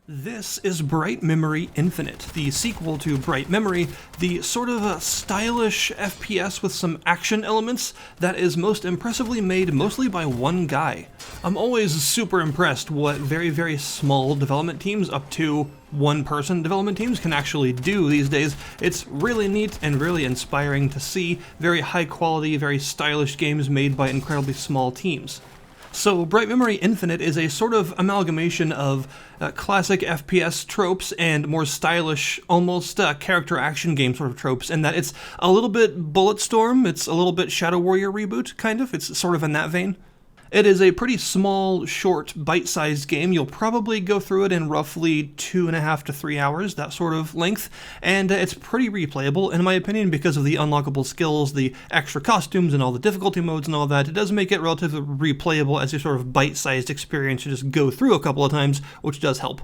This is Bright Memory Infinite, the sequel to Bright Memory, the sort of a stylish FPS with some action elements that is most impressively made mostly by one guy. I'm always super impressed what very small development teams, up to one-person development teams, can actually do these days. It's really neat and really inspiring to see very high-quality, very stylish games made by incredibly small teams. So Bright Memory Infinite is a sort of amalgamation of classic FPS tropes and more stylish, almost character action game sort of tropes, in that it's a little bit Bulletstorm, it's a little bit Shadow Warrior reboot, kind of. It's sort of in that vein. It is a pretty small, short, bite-sized game. You'll probably go through it in roughly 2.5 to 3 hours, that sort of length, and it's pretty replayable, in my opinion, because of the unlockable skills, the extra costumes, and all the difficulty modes and all that. It does make it relatively replayable as a sort of bite-sized experience to just go through a couple of times, which does help.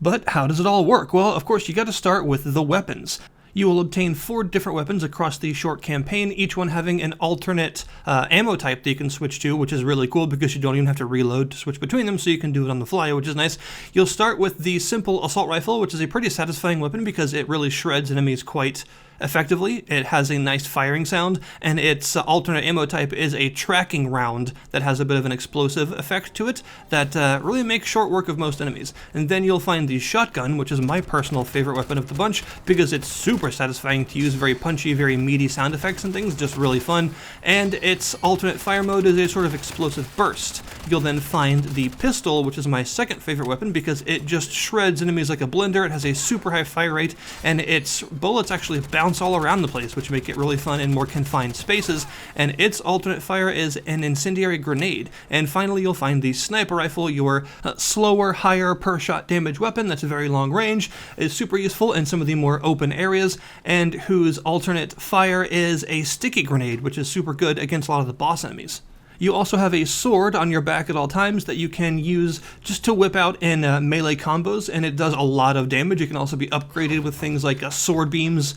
But how does it all work? Well, of course, you gotta start with the weapons. You will obtain 4 different weapons across the short campaign, each one having an alternate ammo type that you can switch to, which is really cool because you don't even have to reload to switch between them, so you can do it on the fly, which is nice. You'll start with the simple assault rifle, which is a pretty satisfying weapon because it really shreds enemies quite effectively. It has a nice firing sound, and its alternate ammo type is a tracking round that has a bit of an explosive effect to it that really makes short work of most enemies. And then you'll find the shotgun, which is my personal favorite weapon of the bunch because it's super satisfying to use, very punchy, very meaty sound effects and things, just really fun. And its alternate fire mode is a sort of explosive burst. You'll then find the pistol, which is my second favorite weapon because it just shreds enemies like a blender. It has a super high fire rate, and its bullets actually bounce all around the place, which make it really fun in more confined spaces, and its alternate fire is an incendiary grenade. And finally, you'll find the sniper rifle, your slower, higher per shot damage weapon that's very long range, is super useful in some of the more open areas, and whose alternate fire is a sticky grenade, which is super good against a lot of the boss enemies. You also have a sword on your back at all times that you can use just to whip out in melee combos, and it does a lot of damage. It can also be upgraded with things like sword beams,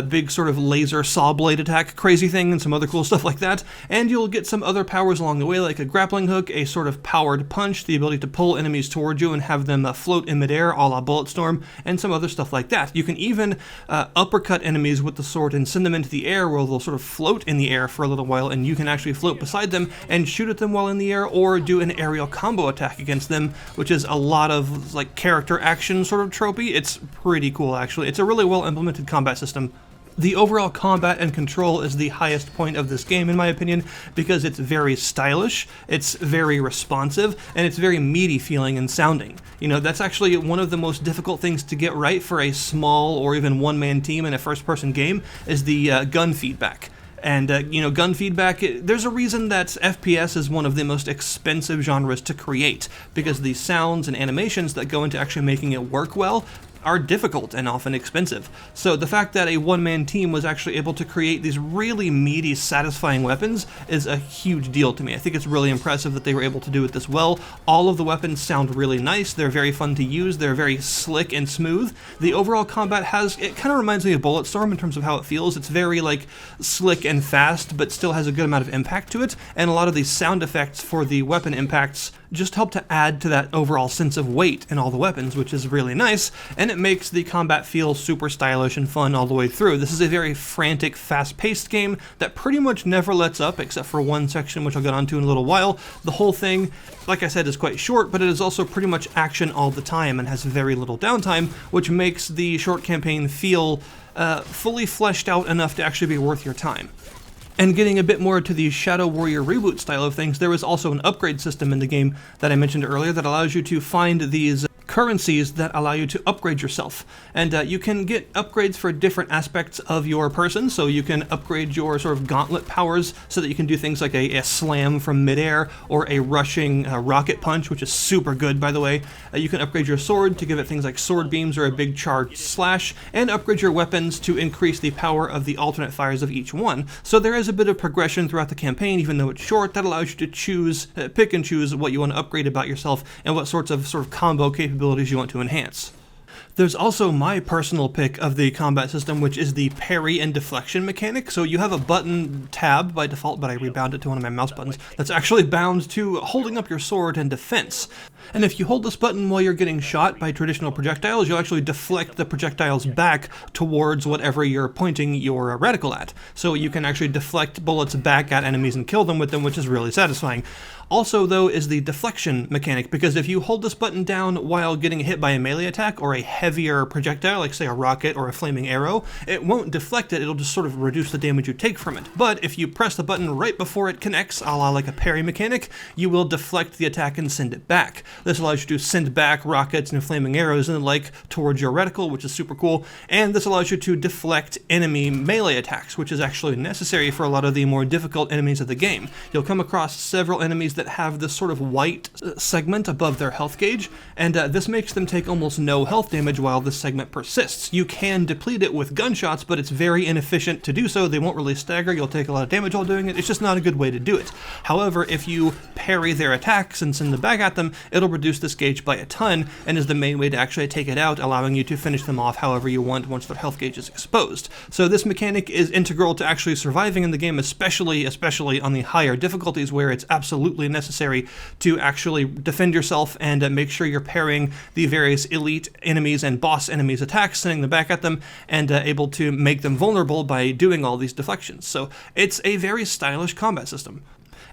big sort of laser saw blade attack crazy thing, and some other cool stuff like that. And you'll get some other powers along the way, like a grappling hook, a sort of powered punch, the ability to pull enemies towards you and have them float in midair, a la Bulletstorm, and some other stuff like that. You can even uppercut enemies with the sword and send them into the air, where they'll sort of float in the air for a little while, and you can actually float beside them and shoot at them while in the air, or do an aerial combo attack against them, which is a lot of like character action sort of tropey. It's pretty cool, actually. It's a really well implemented combat system. The overall combat and control is the highest point of this game, in my opinion, because it's very stylish, it's very responsive, and it's very meaty feeling and sounding. You know, that's actually one of the most difficult things to get right for a small or even one-man team in a first-person game, is the gun feedback. And, gun feedback, there's a reason that FPS is one of the most expensive genres to create, because the sounds and animations that go into actually making it work well are difficult and often expensive. So the fact that a one-man team was actually able to create these really meaty, satisfying weapons is a huge deal to me. I think it's really impressive that they were able to do it this well. All of the weapons sound really nice, they're very fun to use, they're very slick and smooth. The overall combat it kind of reminds me of Bulletstorm in terms of how it feels. It's very like slick and fast, but still has a good amount of impact to it, and a lot of these sound effects for the weapon impacts just help to add to that overall sense of weight in all the weapons, which is really nice, and it makes the combat feel super stylish and fun all the way through. This is a very frantic, fast-paced game that pretty much never lets up, except for one section, which I'll get onto in a little while. The whole thing, like I said, is quite short, but it is also pretty much action all the time and has very little downtime, which makes the short campaign feel fully fleshed out enough to actually be worth your time. And getting a bit more to the Shadow Warrior reboot style of things, there is also an upgrade system in the game that I mentioned earlier that allows you to find these currencies that allow you to upgrade yourself. And you can get upgrades for different aspects of your person, so you can upgrade your sort of gauntlet powers so that you can do things like a slam from midair, or a rushing rocket punch, which is super good, by the way. You can upgrade your sword to give it things like sword beams or a big charged slash, and upgrade your weapons to increase the power of the alternate fires of each one. So there is a bit of progression throughout the campaign, even though it's short, that allows you to pick and choose what you want to upgrade about yourself and what sorts of combo capabilities you want to enhance. There's also my personal pick of the combat system, which is the Parry and Deflection mechanic. So you have a button tab by default, but I rebound it to one of my mouse buttons, that's actually bound to holding up your sword and defense. And if you hold this button while you're getting shot by traditional projectiles, you'll actually deflect the projectiles back towards whatever you're pointing your reticle at. So you can actually deflect bullets back at enemies and kill them with them, which is really satisfying. Also, though, is the deflection mechanic, because if you hold this button down while getting hit by a melee attack or a heavier projectile, like say a rocket or a flaming arrow, it won't deflect it, it'll just sort of reduce the damage you take from it. But if you press the button right before it connects, a la like a parry mechanic, you will deflect the attack and send it back. This allows you to send back rockets and flaming arrows and the like towards your reticle, which is super cool, and this allows you to deflect enemy melee attacks, which is actually necessary for a lot of the more difficult enemies of the game. You'll come across several enemies that have this sort of white segment above their health gauge, and this makes them take almost no health damage while this segment persists. You can deplete it with gunshots, but it's very inefficient to do so. They won't really stagger, you'll take a lot of damage while doing it. It's just not a good way to do it. However, if you parry their attacks and send them back at them, it'll reduce this gauge by a ton, and is the main way to actually take it out, allowing you to finish them off however you want once their health gauge is exposed. So this mechanic is integral to actually surviving in the game, especially on the higher difficulties where it's absolutely necessary to actually defend yourself and make sure you're parrying the various elite enemies and boss enemies' attacks, sending them back at them, and able to make them vulnerable by doing all these deflections. So it's a very stylish combat system.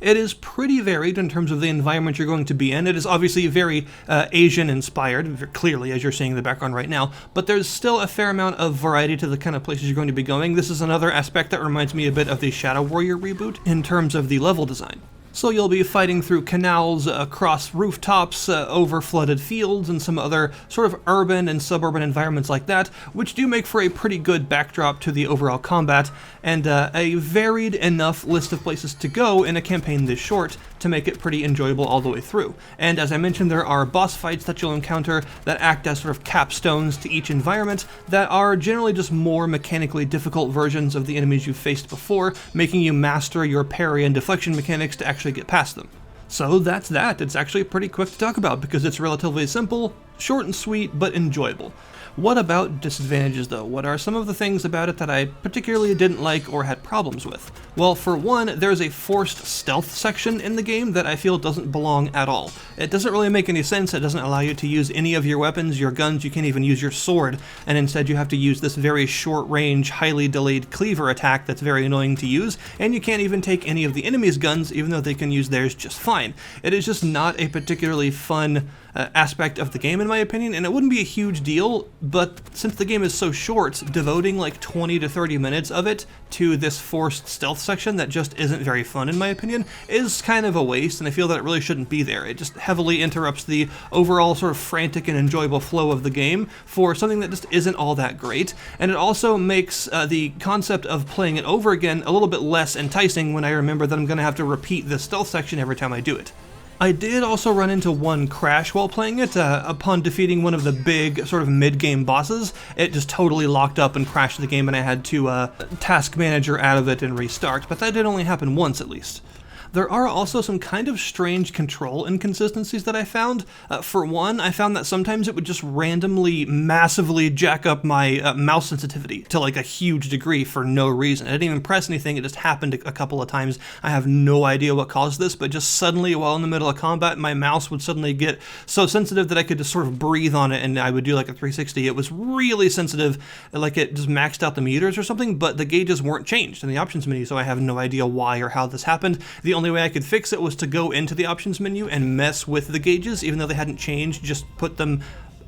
It is pretty varied in terms of the environment you're going to be in. It is obviously very Asian-inspired, clearly, as you're seeing in the background right now, but there's still a fair amount of variety to the kind of places you're going to be going. This is another aspect that reminds me a bit of the Shadow Warrior reboot in terms of the level design. So you'll be fighting through canals, across rooftops, over flooded fields, and some other sort of urban and suburban environments like that, which do make for a pretty good backdrop to the overall combat, and a varied enough list of places to go in a campaign this short to make it pretty enjoyable all the way through. And as I mentioned, there are boss fights that you'll encounter that act as sort of capstones to each environment that are generally just more mechanically difficult versions of the enemies you've faced before, making you master your parry and deflection mechanics to actually get past them. So that's that. It's actually pretty quick to talk about because it's relatively simple, short and sweet, but enjoyable. What about disadvantages though? What are some of the things about it that I particularly didn't like or had problems with? Well, for one, there's a forced stealth section in the game that I feel doesn't belong at all. It doesn't really make any sense. It doesn't allow you to use any of your weapons, your guns, you can't even use your sword, and instead you have to use this very short-range, highly delayed cleaver attack that's very annoying to use, and you can't even take any of the enemy's guns, even though they can use theirs just fine. It is just not a particularly fun aspect of the game in my opinion, and it wouldn't be a huge deal, but since the game is so short, devoting like 20 to 30 minutes of it to this forced stealth section that just isn't very fun in my opinion is kind of a waste, and I feel that it really shouldn't be there. It just heavily interrupts the overall sort of frantic and enjoyable flow of the game for something that just isn't all that great, and it also makes the concept of playing it over again a little bit less enticing when I remember that I'm going to have to repeat the stealth section every time I do it. I did also run into one crash while playing it. Upon defeating one of the big sort of mid-game bosses, it just totally locked up and crashed the game, and I had to task manager out of it and restart, but that did only happen once at least. There are also some kind of strange control inconsistencies that I found. For one, I found that sometimes it would just randomly, massively jack up my mouse sensitivity to like a huge degree for no reason. I didn't even press anything, it just happened a couple of times. I have no idea what caused this, but just suddenly while in the middle of combat, my mouse would suddenly get so sensitive that I could just sort of breathe on it and I would do like a 360. It was really sensitive, like it just maxed out the meters or something, but the gauges weren't changed in the options menu, so I have no idea why or how this happened. The only way I could fix it was to go into the options menu and mess with the gauges, even though they hadn't changed, just put them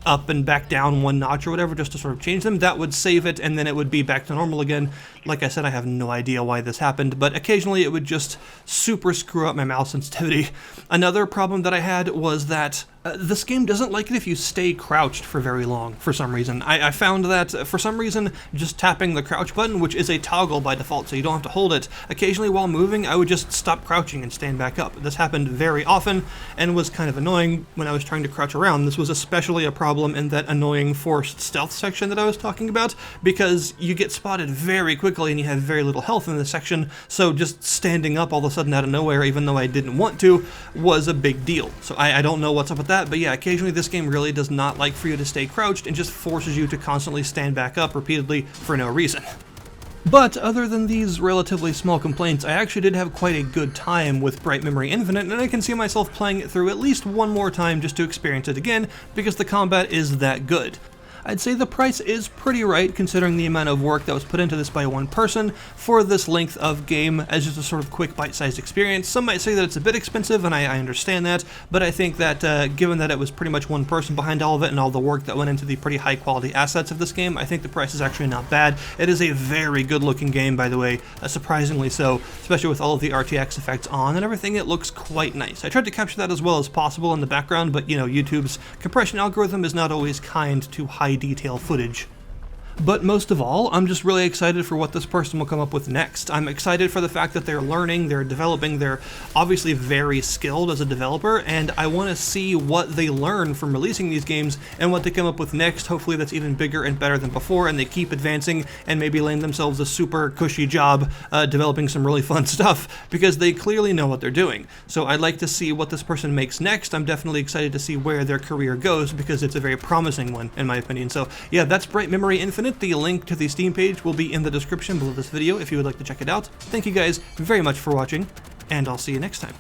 up and back down one notch or whatever just to sort of change them. That would save it and then it would be back to normal again. Like I said, I have no idea why this happened, but occasionally it would just super screw up my mouse sensitivity. Another problem that I had was that this game doesn't like it if you stay crouched for very long for some reason. I found that for some reason just tapping the crouch button, which is a toggle by default so you don't have to hold it, occasionally while moving I would just stop crouching and stand back up. This happened very often and was kind of annoying when I was trying to crouch around. This was especially a problem in that annoying forced stealth section that I was talking about, because you get spotted very quickly and you have very little health in this section, so just standing up all of a sudden out of nowhere, even though I didn't want to, was a big deal. So I don't know what's up with that, but yeah, occasionally this game really does not like for you to stay crouched and just forces you to constantly stand back up repeatedly for no reason. But other than these relatively small complaints, I actually did have quite a good time with Bright Memory Infinite, and I can see myself playing it through at least one more time just to experience it again, because the combat is that good. I'd say the price is pretty right considering the amount of work that was put into this by one person for this length of game as just a sort of quick bite-sized experience. Some might say that it's a bit expensive, and I understand that, but I think that given that it was pretty much one person behind all of it and all the work that went into the pretty high quality assets of this game, I think the price is actually not bad. It is a very good looking game, by the way, surprisingly so, especially with all of the RTX effects on and everything. It looks quite nice. I tried to capture that as well as possible in the background, but you know, YouTube's compression algorithm is not always kind to high detail footage. But most of all, I'm just really excited for what this person will come up with next. I'm excited for the fact that they're learning, they're developing, they're obviously very skilled as a developer, and I want to see what they learn from releasing these games and what they come up with next. Hopefully that's even bigger and better than before, and they keep advancing and maybe land themselves a super cushy job developing some really fun stuff, because they clearly know what they're doing. So I'd like to see what this person makes next. I'm definitely excited to see where their career goes, because it's a very promising one, in my opinion. So yeah, that's Bright Memory Infinite. The link to the Steam page will be in the description below this video if you would like to check it out. Thank you guys very much for watching, and I'll see you next time.